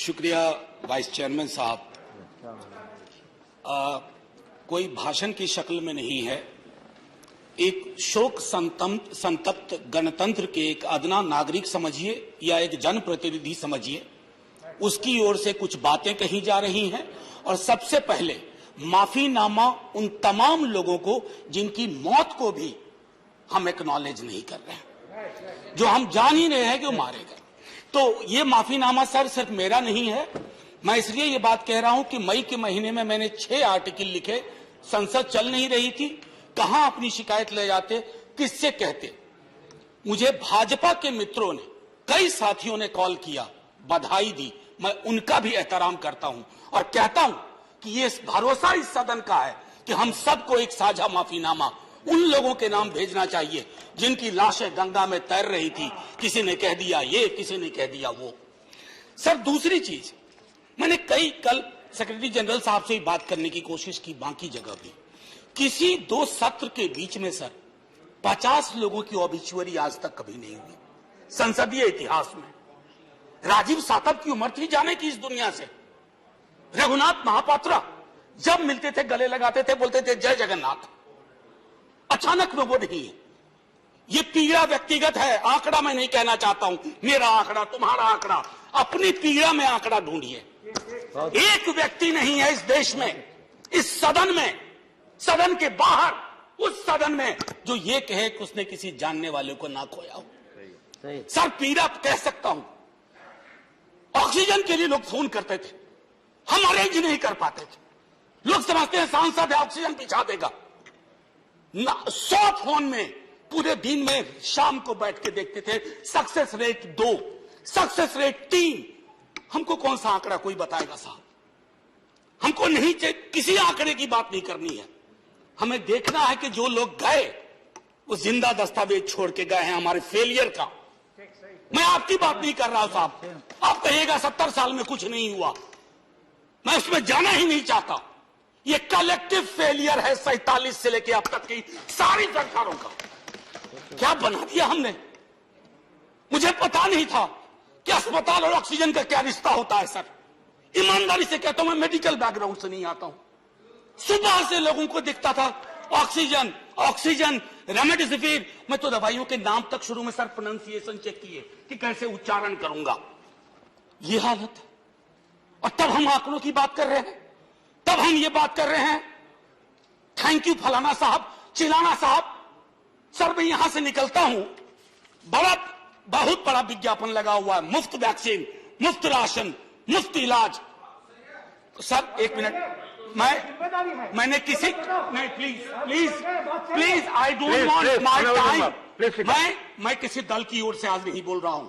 शुक्रिया vice chairman साहब। कोई भाषण की शक्ल में नहीं है, एक शोक संतप्त गणतंत्र के एक अदना नागरिक समझिए या एक जनप्रतिनिधि समझिए, उसकी ओर से कुछ बातें कही जा रही हैं और सबसे पहले माफीनामा उन तमाम लोगों को जिनकी मौत को भी हम एक्नॉलेज नहीं कर रहे हैं, जो हम जान ही रहे हैं कि वो मारे गए। तो ये माफीनामा सर सिर्फ मेरा नहीं है। मैं इसलिए ये बात कह रहा हूं कि मई के महीने में मैंने 6 आर्टिकल लिखे, संसद चल नहीं रही थी, कहां अपनी शिकायत ले जाते, किससे कहते। मुझे भाजपा के मित्रों ने, कई साथियों ने कॉल किया, बधाई दी, मैं उनका भी एहतराम करता हूं और कहता हूं कि ये भरोसा इस सदन का है कि हम सबको एक साझा माफीनामा उन लोगों के नाम भेजना चाहिए जिनकी लाशें गंगा में तैर रही थी। किसी ने कह दिया ये, किसी ने कह दिया वो। सर दूसरी चीज, मैंने कल सेक्रेटरी जनरल साहब से बात करने की कोशिश की, बाकी जगह भी किसी 2 सत्र के बीच में सर 50 लोगों की ऑबिचुअरी आज तक कभी नहीं हुई संसदीय इतिहास में। राजीव सातव की उम्र थी जाने की इस दुनिया से। रघुनाथ महापात्रा जब मिलते थे गले लगाते थे, बोलते थे जय जगन्नाथ। अचानक में वो नहीं है। ये पीड़ा व्यक्तिगत है, आंकड़ा मैं नहीं कहना चाहता हूं, मेरा आंकड़ा, तुम्हारा आंकड़ा, अपनी पीड़ा में आंकड़ा ढूंढिए। एक व्यक्ति नहीं है इस देश में, इस सदन में, सदन के बाहर, उस सदन में जो ये कहे कि उसने किसी जानने वाले को ना खोया हो। सर पीड़ा कह सकता हूं। ऑक्सीजन के लिए लोग फोन करते थे, हम अरेंज नहीं कर पाते थे। लोग समझते हैं सांसद है, ऑक्सीजन पिछा देगा। 100 फोन में पूरे दिन में शाम को बैठ के देखते थे, सक्सेस रेट 2, सक्सेस रेट 3। हमको कौन सा आंकड़ा कोई बताएगा साहब? हमको नहीं, किसी आंकड़े की बात नहीं करनी है। हमें देखना है कि जो लोग गए वो जिंदा दस्तावेज छोड़ के गए हैं हमारे फेलियर का। मैं आपकी बात नहीं कर रहा हूं साहब। आप कहिएगा 70 साल में कुछ नहीं हुआ, मैं उसमें जाना ही नहीं चाहता। ये कलेक्टिव फेलियर है 47 से लेके अब तक की सारी सरकारों का। क्या बना दिया हमने? मुझे पता नहीं था कि अस्पताल और ऑक्सीजन का क्या रिश्ता होता है सर। ईमानदारी से कहता हूं, मैं मेडिकल बैकग्राउंड से नहीं आता हूं। सुबह से लोगों को दिखता था ऑक्सीजन ऑक्सीजन, रेमडेसिविर। मैं तो दवाइयों के नाम तक शुरू में सर प्रोनाउंसिएशन चेक किए कि कैसे उच्चारण करूंगा। ये हालत है। और तब हम आंकड़ों की बात कर रहे हैं, तब हम ये बात कर रहे हैं थैंक यू फलाना साहब, चिलाना साहब। सर मैं यहां से निकलता हूं, बहुत बड़ा विज्ञापन लगा हुआ है, मुफ्त वैक्सीन, मुफ्त राशन, मुफ्त इलाज। सर एक मिनट, मैंने किसी नहीं, please I don't want my time. मैं किसी दल की ओर से आज नहीं बोल रहा हूं।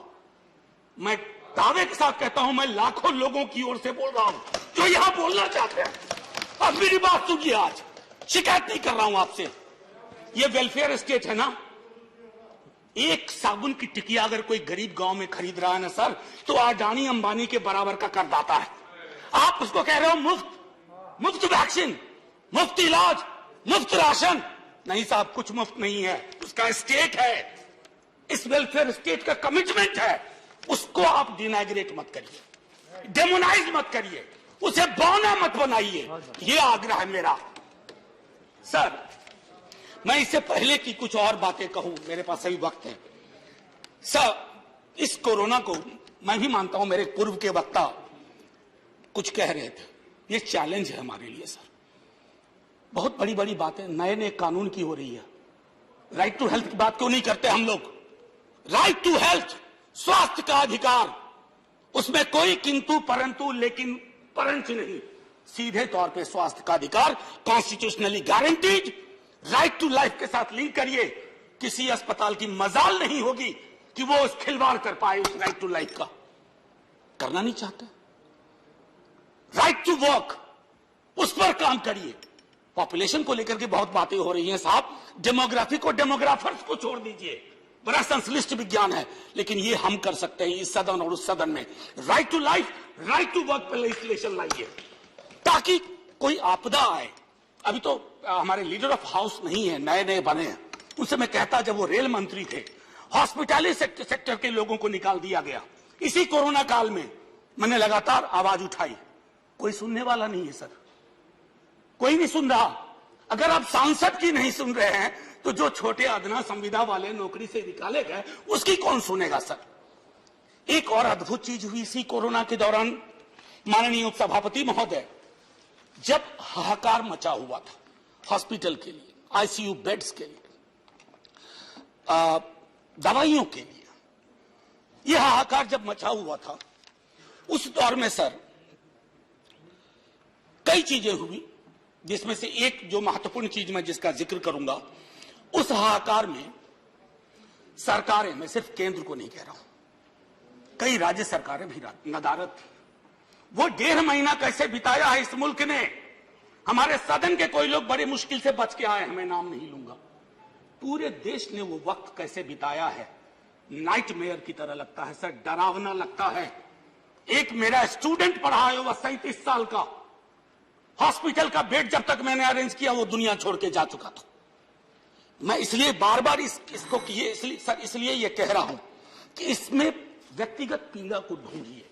मैं दावे के साथ कहता हूं, मैं लाखों लोगों की ओर से बोल रहा हूं जो यहां बोलना चाहते हैं। अब मेरी बात सुनिए, आज शिकायत नहीं कर रहा हूं आपसे। ये वेलफेयर स्टेट है ना। एक साबुन की टिकिया अगर कोई गरीब गांव में खरीद रहा है ना सर, तो अडानी अंबानी के बराबर का करदाता है। आप उसको कह रहे हो मुफ्त वैक्सीन, मुफ्त इलाज, मुफ्त राशन। नहीं साहब, कुछ मुफ्त नहीं है, उसका स्टेट है। इस वेलफेयर स्टेट का कमिटमेंट है, उसको आप डिनाइग्रेट मत करिए, डेमोनाइज मत करिए, उसे बौना मत बनाइए। ये आग्रह है मेरा। सर मैं इससे पहले की कुछ और बातें कहूं, मेरे पास अभी वक्त है। सर इस कोरोना को मैं भी मानता हूं, मेरे पूर्व के वक्ता कुछ कह रहे थे, ये चैलेंज है हमारे लिए सर। बहुत बड़ी बड़ी बातें नए कानून की हो रही है। राइट टू हेल्थ की बात क्यों नहीं करते हम लोग? राइट टू हेल्थ, स्वास्थ्य का अधिकार, उसमें कोई किंतु परंतु लेकिन परंच नहीं। सीधे तौर पे स्वास्थ्य का अधिकार constitutionally guaranteed, right to life के साथ लिंक करिए। किसी अस्पताल की मजाल नहीं होगी कि वो उस खिलवाड़ कर पाए उस राइट टू लाइफ का। करना नहीं चाहते। राइट टू वर्क, उस पर काम करिए। पॉपुलेशन को लेकर के बहुत बातें हो रही हैं साहब। डेमोग्राफी को, डेमोग्राफर्स को छोड़ दीजिए, बड़ा संश्लिष्ट विज्ञान है, लेकिन ये हम कर सकते हैं इस सदन और उस सदन में। Right to life, right to work पर लेजिस्लेशन लाइए ताकि कोई आपदा आए। अभी तो हमारे लीडर ऑफ हाउस नहीं है, नए बने हैं। उनसे मैं कहता, जब वो रेल मंत्री थे, हॉस्पिटैलिटी सेक्टर के लोगों को निकाल दिया गया इसी कोरोना काल में। मैंने लगातार आवाज उठाई, कोई सुनने वाला नहीं है सर, कोई नहीं सुन रहा। अगर आप सांसद की नहीं सुन रहे हैं तो जो छोटे अदना संविदा वाले नौकरी से निकाले गए उसकी कौन सुनेगा सर। एक और अद्भुत चीज हुई इसी कोरोना के दौरान, माननीय उपसभापति महोदय, जब हाहाकार मचा हुआ था हॉस्पिटल के लिए, आईसीयू बेड्स के लिए, दवाइयों के लिए, यह हाहाकार जब मचा हुआ था उस दौर में सर कई चीजें हुई, जिसमें से एक जो महत्वपूर्ण चीज मैं जिसका जिक्र करूंगा, उस हाहाकार में सरकारें, मैं सिर्फ केंद्र को नहीं कह रहा हूं, कई राज्य सरकारें भी नदारद थी। वो 1.5 महीना कैसे बिताया है इस मुल्क ने। हमारे सदन के कोई लोग बड़ी मुश्किल से बच के आए हैं, मैं नाम नहीं लूंगा। पूरे देश ने वो वक्त कैसे बिताया है, नाइटमेयर की तरह लगता है सर, डरावना लगता है। एक मेरा स्टूडेंट पढ़ा है, वह 37 साल का, हॉस्पिटल का बेड जब तक मैंने अरेंज किया वो दुनिया छोड़ के जा चुका था। मैं इसलिए बार बार इसको इसलिए ये कह रहा हूं कि इसमें व्यक्तिगत पीड़ा को ढूंढिए,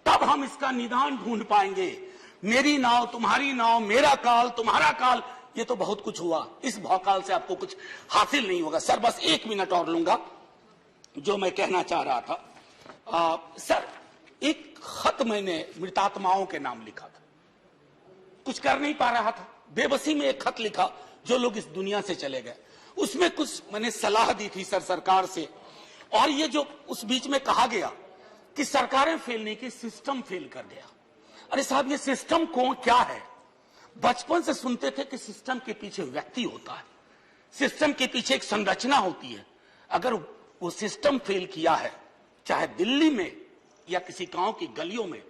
तब हम इसका निदान ढूंढ पाएंगे। मेरी नाव तुम्हारी नाव, मेरा काल तुम्हारा काल, ये तो बहुत कुछ हुआ, इस भौकाल से आपको कुछ हासिल नहीं होगा। सर बस 1 मिनट और लूंगा, जो मैं कहना चाह रहा था। सर एक खत मैंने मृतात्माओं के नाम लिखा था, कुछ कर नहीं पा रहा था, बेबसी में एक खत लिखा, जो लोग इस दुनिया से चले गए। उसमें कुछ मैंने सलाह दी थी सर सरकार से, और ये जो उस बीच में कहा गया कि सरकारें फेल नहीं की, सिस्टम फेल कर गया। अरे साहब, ये सिस्टम कौन क्या है? बचपन से सुनते थे कि सिस्टम के पीछे व्यक्ति होता है, सिस्टम के पीछे एक संरचना होती है। अगर वो सिस्टम फेल किया है, चाहे दिल्ली में या किसी गांव की गलियों में,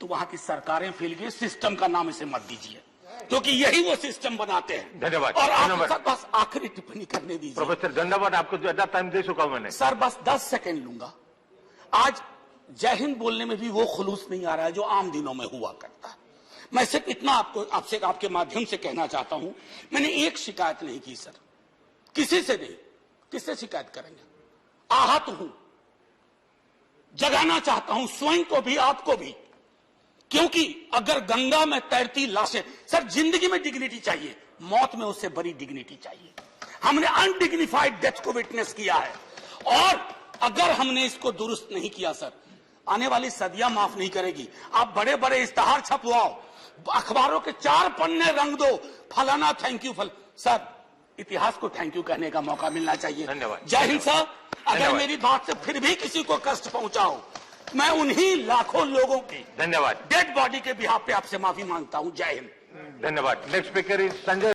तो वहां की सरकारें फेल गई। सिस्टम का नाम इसे मत दीजिए, क्योंकि यही वो सिस्टम बनाते हैं। धन्यवाद। और आप बस आखिरी टिप्पणी करने दीजिए। प्रोफेसर धन्यवाद, आपको ज्यादा टाइम दे चुका हूं मैंने। सर बस 10 सेकंड लूंगा। आज जय हिंद बोलने में भी वो खुलूस नहीं आ रहा है जो आम दिनों में हुआ करता है। मैं सिर्फ इतना आपसे आपके माध्यम से कहना चाहता हूं, मैंने एक शिकायत नहीं की सर, किसी से नहीं। किससे शिकायत करेंगे? आहत हूं, जगाना चाहता हूं स्वयं को भी, आपको भी, क्योंकि अगर गंगा में तैरती लाशें, सर जिंदगी में डिग्निटी चाहिए, मौत में उससे बड़ी डिग्निटी चाहिए। हमने अनडिग्निफाइड डेथ को विटनेस किया है, और अगर हमने इसको दुरुस्त नहीं किया सर, आने वाली सदियां माफ नहीं करेगी। आप बड़े बड़े इश्तहार छपवाओ, अखबारों के 4 पन्ने रंग दो, फलाना थैंक यू सर, इतिहास को थैंक यू कहने का मौका मिलना चाहिए। धन्यवाद। जय हिंद सर। अगर मेरी बात से फिर भी किसी को कष्ट पहुंचाओ, मैं उन्हीं लाखों लोगों की धन्यवाद डेड बॉडी के बिहाफ पे आपसे माफी मांगता हूं। जय हिंद। धन्यवाद। Next speaker is Sanjay.